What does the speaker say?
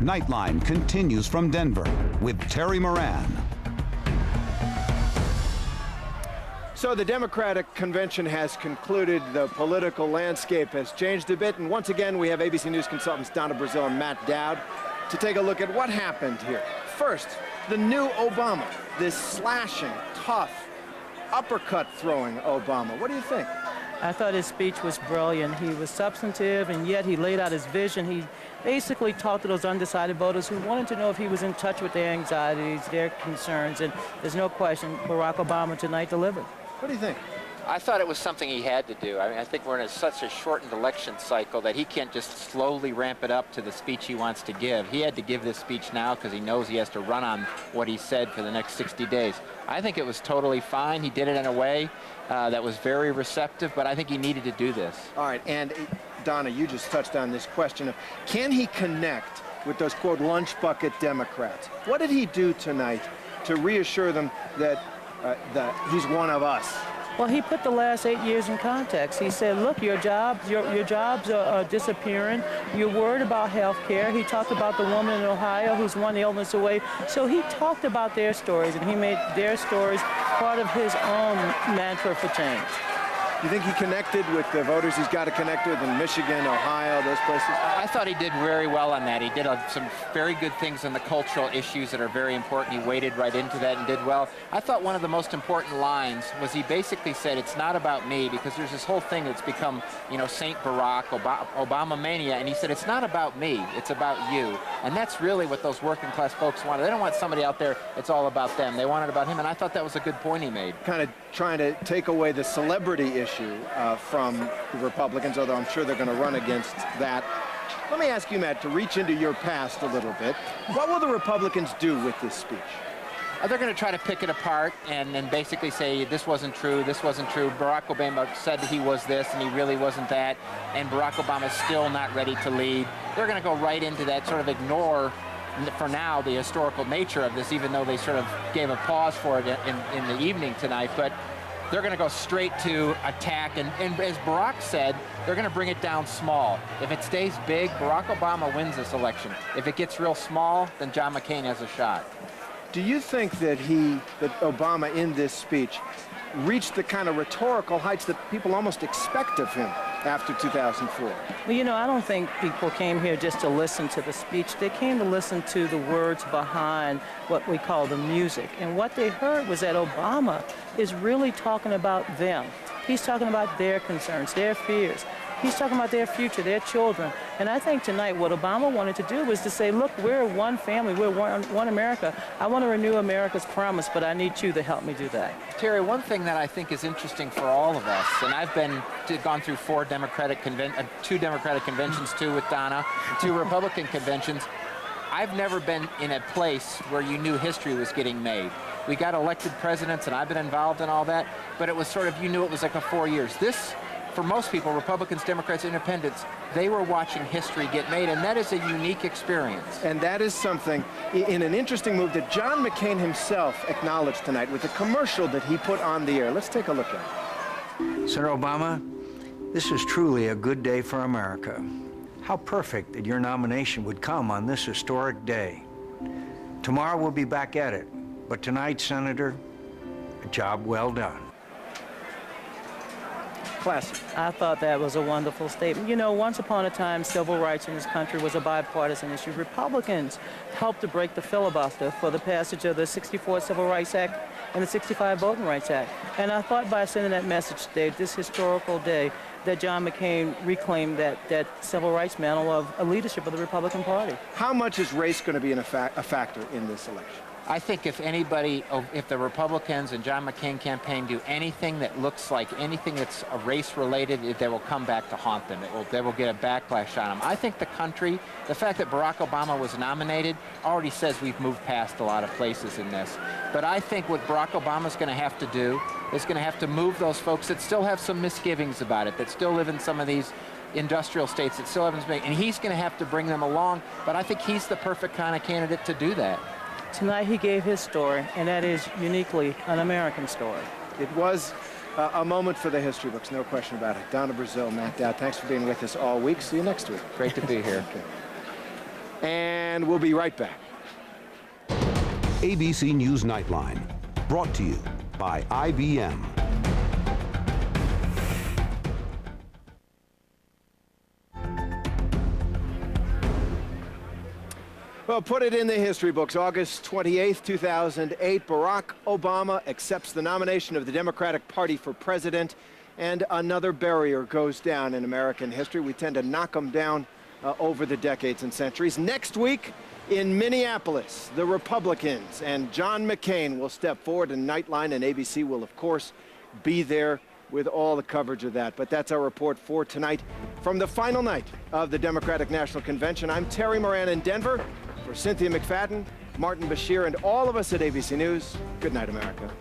Nightline continues from Denver with Terry Moran. So the Democratic convention has concluded. The political landscape has changed a bit. And once again, we have ABC News consultants Donna Brazil and Matt Dowd to take a look at what happened here. First, the new Obama, this slashing, tough, uppercut-throwing Obama. What do you think? I thought his speech was brilliant. He was substantive, and yet he laid out his vision. He basically talked to those undecided voters who wanted to know if he was in touch with their anxieties, their concerns, and there's no question Barack Obama tonight delivered. What do you think? I thought it was something he had to do. I mean, I think we're in such a shortened election cycle that he can't just slowly ramp it up to the speech he wants to give. He had to give this speech now because he knows he has to run on what he said for the next 60 days. I think it was totally fine. He did it in a way that was very receptive, but I think he needed to do this. All right, and Donna, you just touched on this question of, can he connect with those, quote, lunch bucket Democrats? What did he do tonight to reassure them that he's one of us? Well, he put the last 8 years in context. He said, look, your jobs are disappearing. You're worried about health care. He talked about the woman in Ohio who's one illness away. So he talked about their stories, and he made their stories part of his own mantra for change. You think he connected with the voters he's got to connect with in Michigan, Ohio, those places? I thought he did very well on that. He did some very good things on the cultural issues that are very important. He waded right into that and did well. I thought one of the most important lines was he basically said, it's not about me, because there's this whole thing that's become, you know, Saint Barack, Obama mania, and he said, it's not about me, it's about you. And that's really what those working class folks wanted. They don't want somebody out there, it's all about them. They want it about him, and I thought that was a good point he made. Kind of trying to take away the celebrity issue from the Republicans, although I'm sure they're going to run against that. Let me ask you, Matt, to reach into your past a little bit. What will the Republicans do with this speech? They're going to try to pick it apart and then basically say this wasn't true, this wasn't true. Barack Obama said he was this and he really wasn't that, and Barack Obama's still not ready to lead. They're going to go right into that, sort of ignore for now the historical nature of this, even though they sort of gave a pause for it in the evening tonight. But they're going to go straight to attack, and as Barack said, they're going to bring it down small. If it stays big, Barack Obama wins this election. If it gets real small, then John McCain has a shot. Do you think that Obama in this speech reached the kind of rhetorical heights that people almost expect of him after 2004? Well, you know, I don't think people came here just to listen to the speech. They came to listen to the words behind what we call the music. And what they heard was that Obama is really talking about them. He's talking about their concerns, their fears. He's talking about their future, their children. And I think tonight what Obama wanted to do was to say, look, we're one family, we're one America. I want to renew America's promise, but I need you to help me do that. Terry, one thing that I think is interesting for all of us, and I've gone through two Democratic conventions, two with Donna, two Republican conventions. I've never been in a place where you knew history was getting made. We got elected presidents, and I've been involved in all that, but it was sort of, you knew it was like a 4 years. This, for most people, Republicans, Democrats, Independents, they were watching history get made, and that is a unique experience. And that is something, in an interesting move, that John McCain himself acknowledged tonight with a commercial that he put on the air. Let's take a look at it. Senator Obama, this is truly a good day for America. How perfect that your nomination would come on this historic day. Tomorrow we'll be back at it, but tonight, Senator, a job well done. Classic. I thought that was a wonderful statement. You know, once upon a time, civil rights in this country was a bipartisan issue. Republicans helped to break the filibuster for the passage of the 64 Civil Rights Act and the 65 Voting Rights Act. And I thought by sending that message today, this historical day, that John McCain reclaimed that civil rights mantle of leadership of the Republican Party. How much is race going to be a factor in this election? I think if the Republicans and John McCain campaign do anything that looks like anything that's race-related, they will come back to haunt them. They will get a backlash on them. I think the country, the fact that Barack Obama was nominated, already says we've moved past a lot of places in this. But I think what Barack Obama's going to have to do is going to have to move those folks that still have some misgivings about it, that still live in some of these industrial states that still haven't been, and he's going to have to bring them along. But I think he's the perfect kind of candidate to do that. Tonight he gave his story, and that is uniquely an American story. It was a moment for the history books, no question about it. Donna Brazil, Matt Dowd, thanks for being with us all week. See you next week. Great to be here. Okay. And we'll be right back. ABC News Nightline, brought to you by IBM. Well, put it in the history books. August 28th, 2008, Barack Obama accepts the nomination of the Democratic Party for president, and another barrier goes down in American history. We tend to knock them down over the decades and centuries. Next week in Minneapolis, the Republicans and John McCain will step forward, and Nightline and ABC will, of course, be there with all the coverage of that. But that's our report for tonight. From the final night of the Democratic National Convention, I'm Terry Moran in Denver. For Cynthia McFadden, Martin Bashir, and all of us at ABC News, good night, America.